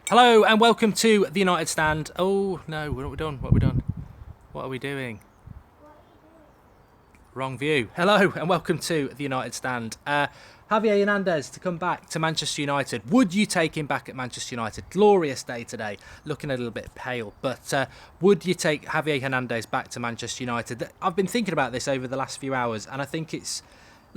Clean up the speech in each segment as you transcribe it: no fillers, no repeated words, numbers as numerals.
Hello and welcome to the United Stand. Oh no, what have we done? What have we done? What are we doing? Wrong view. Hello and welcome to the United Stand. Javier Hernandez to come back to Manchester United. Would you take him back at Manchester United? Glorious day today, looking a little bit pale. But would you take Javier Hernandez back to Manchester United? I've been thinking about this over the last few hours, and I think it's...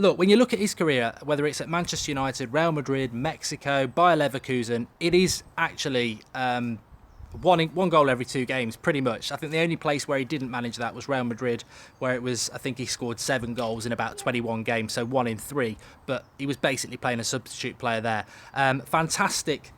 Look, when you look at his career, whether it's at Manchester United, Real Madrid, Mexico, Bayer Leverkusen, it is actually one goal every 2 games, pretty much. I think the only place where he didn't manage that was Real Madrid, where it was, I think he scored 7 goals in about 21 games, so 1 in 3. But he was basically playing a substitute player there. Fantastic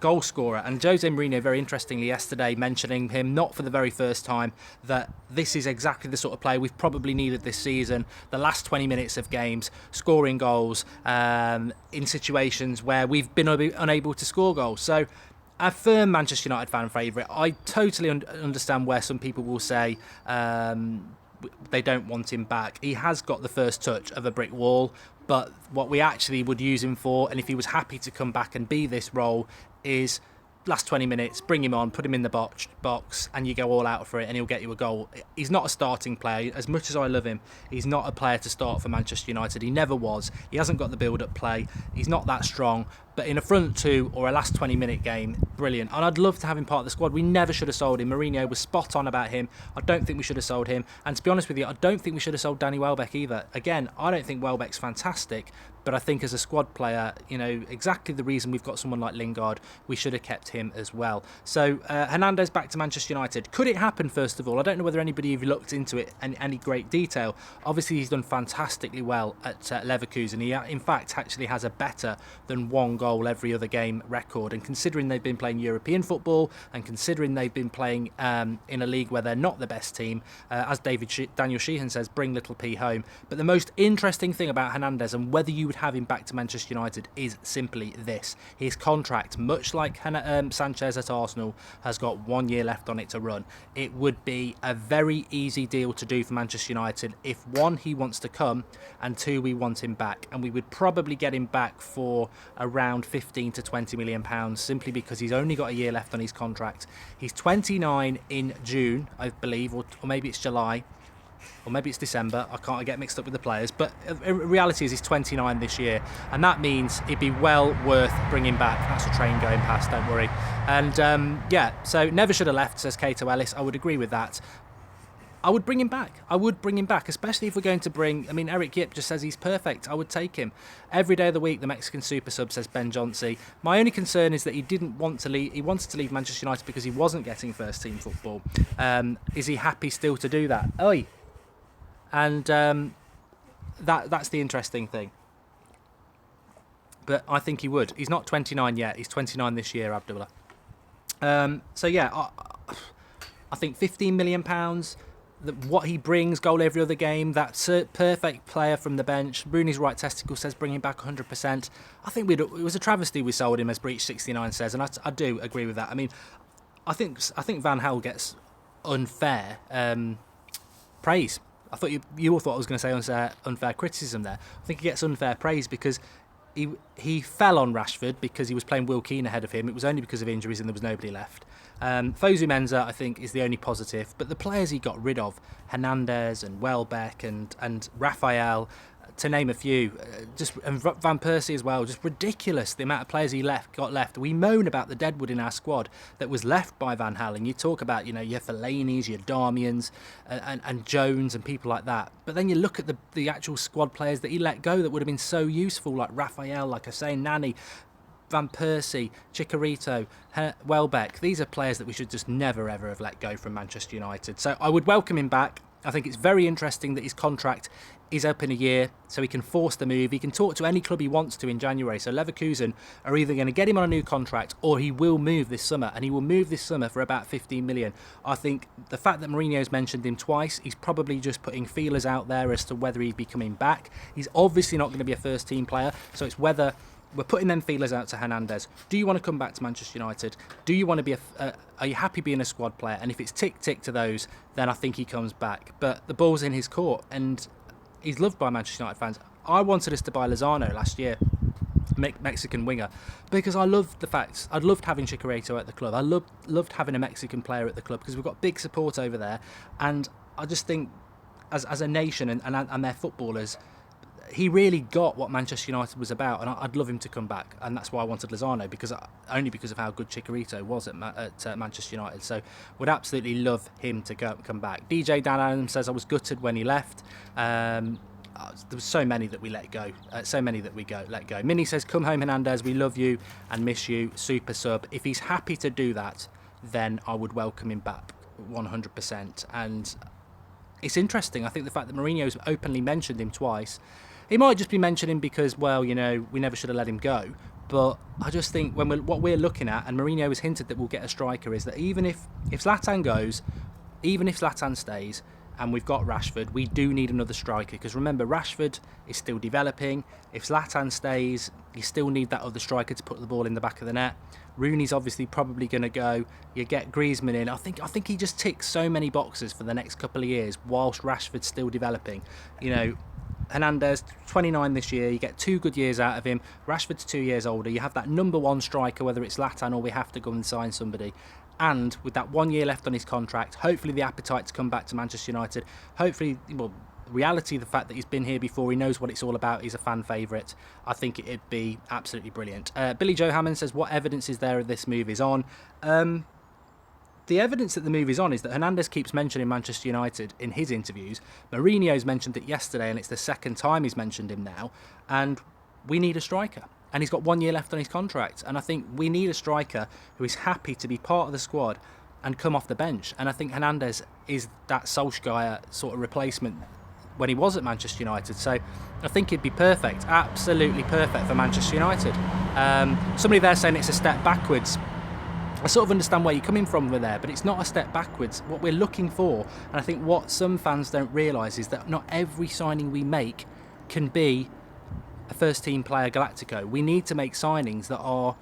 goal scorer, and Jose Mourinho very interestingly yesterday mentioning him not for the very first time, that this is exactly the sort of player we've probably needed this season. The last 20 minutes of games, scoring goals in situations where we've been unable to score goals. So a firm Manchester United fan favourite. I totally understand where some people will say they don't want him back. He has got the first touch of a brick wall, but what we actually would use him for, and if he was happy to come back and be this role, is last 20 minutes, bring him on, put him in the box, and you go all out for it, and he'll get you a goal. He's not a starting player. As much as I love him, he's not a player to start for Manchester United. He never was. He hasn't got the build-up play. He's not that strong. But in a front two or a last 20-minute game, brilliant. And I'd love to have him part of the squad. We never should have sold him. Mourinho was spot on about him. I don't think we should have sold him. And to be honest with you, I don't think we should have sold Danny Welbeck either. Again, I don't think Welbeck's fantastic, but I think as a squad player, you know, exactly the reason we've got someone like Lingard, we should have kept him as well. So Hernandez back to Manchester United. Could it happen, first of all? I don't know whether anybody have looked into it in any great detail. Obviously, he's done fantastically well at Leverkusen. He, in fact, actually has a better than 1 goal every other game record. And considering they've been playing European football, and considering they've been playing in a league where they're not the best team, as Daniel Sheehan says, bring little P home. But the most interesting thing about Hernandez, and whether you would have him back to Manchester United, is simply this. His contract, much like Sanchez at Arsenal, has got 1 year left on it to run. It would be a very easy deal to do for Manchester United if, 1, he wants to come, and 2, we want him back. And we would probably get him back for around 15 to 20 million pounds, simply because he's only got a year left on his contract. He's 29 in June, I believe, or maybe it's July, or maybe it's December. I get mixed up with the players, but reality is he's 29 this year, and that means it'd be well worth bringing back. That's a train going past, don't worry. And so never should have left, says Kato Ellis. I would agree with that. I would bring him back. I would bring him back, especially if we're going to bring... I mean, Eric Yip just says he's perfect. I would take him. Every day of the week, the Mexican super sub, says Ben Johnsey. My only concern is that he didn't want to leave. He wanted to leave Manchester United because he wasn't getting first-team football. Is he happy still to do that? Oi! And that's the interesting thing. But I think he would. He's not 29 yet. He's 29 this year, Abdullah. I think £15 million... what he brings, goal every other game, that perfect player from the bench. Rooney's right testicle says bring him back 100%. I think it was a travesty we sold him, as Breach69 says, and I do agree with that. I mean, I think Van Gaal gets unfair praise. I thought you all thought I was going to say unfair criticism there. I think he gets unfair praise because he fell on Rashford because he was playing Will Keane ahead of him. It was only because of injuries and there was nobody left. Fosu Mensah, I think, is the only positive. But the players he got rid of, Hernandez and Welbeck and Raphael, to name a few, and Van Persie as well, just ridiculous the amount of players he got left. We moan about the deadwood in our squad that was left by Van Gaal, and you talk about, you know, your Fellaini's, your Darmians, and Jones and people like that. But then you look at the actual squad players that he let go that would have been so useful, like Raphael, like I say, Nani, Van Persie, Chicarito, Welbeck. These are players that we should just never ever have let go from Manchester United. So I would welcome him back. I think it's very interesting that his contract is up in a year, so he can force the move. He can talk to any club he wants to in January. So Leverkusen are either going to get him on a new contract or he will move this summer, and he will move this summer for about 15 million. I think the fact that Mourinho's mentioned him twice, he's probably just putting feelers out there as to whether he'd be coming back. He's obviously not going to be a first team player, so it's whether we're putting them feelers out to Hernandez. Do you want to come back to Manchester United? Do you want to be are you happy being a squad player? And if it's tick to those, then I think he comes back. But the ball's in his court, and he's loved by Manchester United fans. I wanted us to buy Lozano last year. Mexican winger, because I love the fact I loved having Chicarito at the club. I loved having a Mexican player at the club because we've got big support over there, and I just think as a nation and their footballers, he really got what Manchester United was about, and I'd love him to come back, and that's why I wanted Lozano, only because of how good Chicarito was at Manchester United. So would absolutely love him to come back. DJ Dan Adams says I was gutted when he left. There was so many that we let go, let go. Minnie says, come home Hernandez, we love you and miss you, super sub. If he's happy to do that, then I would welcome him back 100%. And it's interesting, I think the fact that Mourinho's openly mentioned him twice. He might just be mentioning because, well, you know, we never should have let him go. But I just think what we're looking at, and Mourinho has hinted that we'll get a striker, is that even if Zlatan goes, even if Zlatan stays, and we've got Rashford, we do need another striker. Because remember, Rashford is still developing. If Zlatan stays, you still need that other striker to put the ball in the back of the net. Rooney's obviously probably going to go. You get Griezmann in. I think he just ticks so many boxes for the next couple of years whilst Rashford's still developing. You know, Hernandez, 29 this year, you get 2 good years out of him. Rashford's 2 years older. You have that number 1 striker, whether it's Zlatan or we have to go and sign somebody. And with that 1 year left on his contract, hopefully the appetite to come back to Manchester United, hopefully, well, reality, the fact that he's been here before, he knows what it's all about, he's a fan favourite. I think it'd be absolutely brilliant. Billy Joe Hammond says, what evidence is there of this move is on? The evidence that the move is on is that Hernandez keeps mentioning Manchester United in his interviews. Mourinho's mentioned it yesterday, and it's the second time he's mentioned him now. And we need a striker. And he's got 1 year left on his contract. And I think we need a striker who is happy to be part of the squad and come off the bench. And I think Hernandez is that Solskjaer sort of replacement when he was at Manchester United. So I think he'd be perfect, absolutely perfect for Manchester United. Somebody there saying it's a step backwards. I sort of understand where you're coming from with there, but it's not a step backwards. What we're looking for, and I think what some fans don't realise, is that not every signing we make can be a first team player Galactico. We need to make signings that are...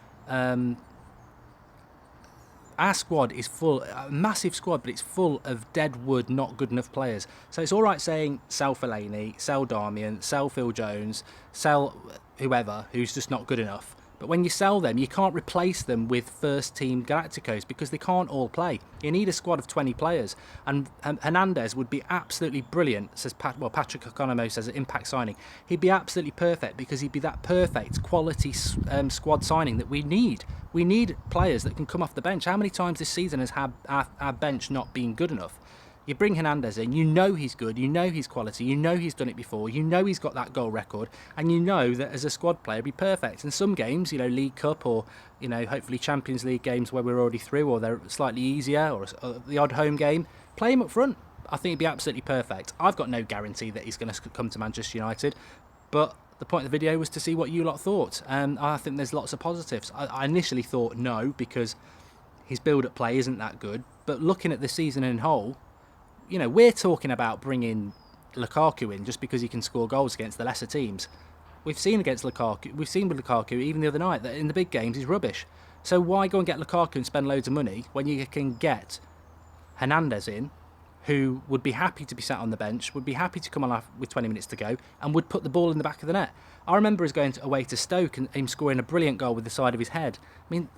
our squad is full, a massive squad, but it's full of dead wood, not good enough players. So it's all right saying sell Fellaini, sell Darmian, sell Phil Jones, sell whoever who's just not good enough. But when you sell them, you can't replace them with first-team Galacticos because they can't all play. You need a squad of 20 players. And Hernandez would be absolutely brilliant, says Patrick Economo says, at impact signing. He'd be absolutely perfect because he'd be that perfect quality squad signing that we need. We need players that can come off the bench. How many times this season has our bench not been good enough? You bring Hernandez in, you know he's good, you know he's quality, you know he's done it before, you know he's got that goal record, and you know that as a squad player he'd be perfect. In some games, you know, League Cup or, you know, hopefully Champions League games where we're already through or they're slightly easier, or the odd home game, play him up front. I think he'd be absolutely perfect. I've got no guarantee that he's going to come to Manchester United, but the point of the video was to see what you lot thought. I think there's lots of positives. I initially thought no, because his build-up play isn't that good, but looking at the season in whole, you know, we're talking about bringing Lukaku in just because he can score goals against the lesser teams. We've seen with Lukaku even the other night that in the big games he's rubbish. So why go and get Lukaku and spend loads of money when you can get Hernandez in, who would be happy to be sat on the bench, would be happy to come on with 20 minutes to go, and would put the ball in the back of the net. I remember us going away to Stoke and him scoring a brilliant goal with the side of his head. I mean,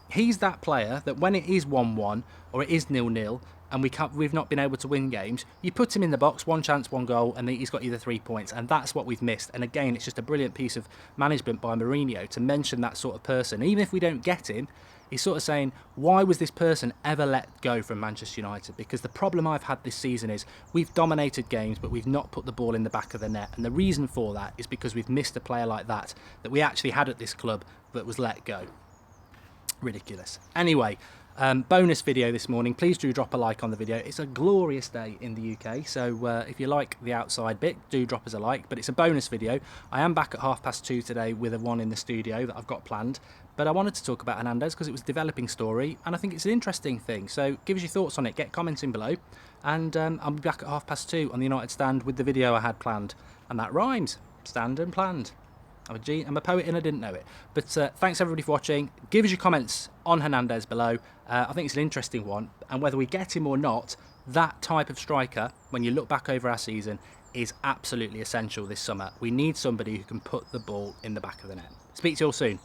he's that player that when it is 1-1 or it is 0-0, and we've not been able to win games, you put him in the box, 1 chance, 1 goal, and then he's got you the 3 points, and that's what we've missed. And again, it's just a brilliant piece of management by Mourinho to mention that sort of person. Even if we don't get him, he's sort of saying, why was this person ever let go from Manchester United? Because the problem I've had this season is we've dominated games, but we've not put the ball in the back of the net. And the reason for that is because we've missed a player like that we actually had at this club that was let go. Ridiculous. Anyway, bonus video this morning. Please do drop a like on the video. It's a glorious day in the UK, so if you like the outside bit, do drop us a like. But it's a bonus video. I am back at 2:30 today with one in the studio that I've got planned, but I wanted to talk about Hernandez because it was a developing story and I think it's an interesting thing. So give us your thoughts on it, get comments in below, and I'll be back at 2:30 on the United Stand with the video I had planned. And that rhymes, stand and planned. I'm a poet and I didn't know it. But thanks everybody for watching. Give us your comments on Hernandez below. I think it's an interesting one, and whether we get him or not, that type of striker, when you look back over our season, is absolutely essential this summer. We need somebody who can put the ball in the back of the net. Speak to you all soon.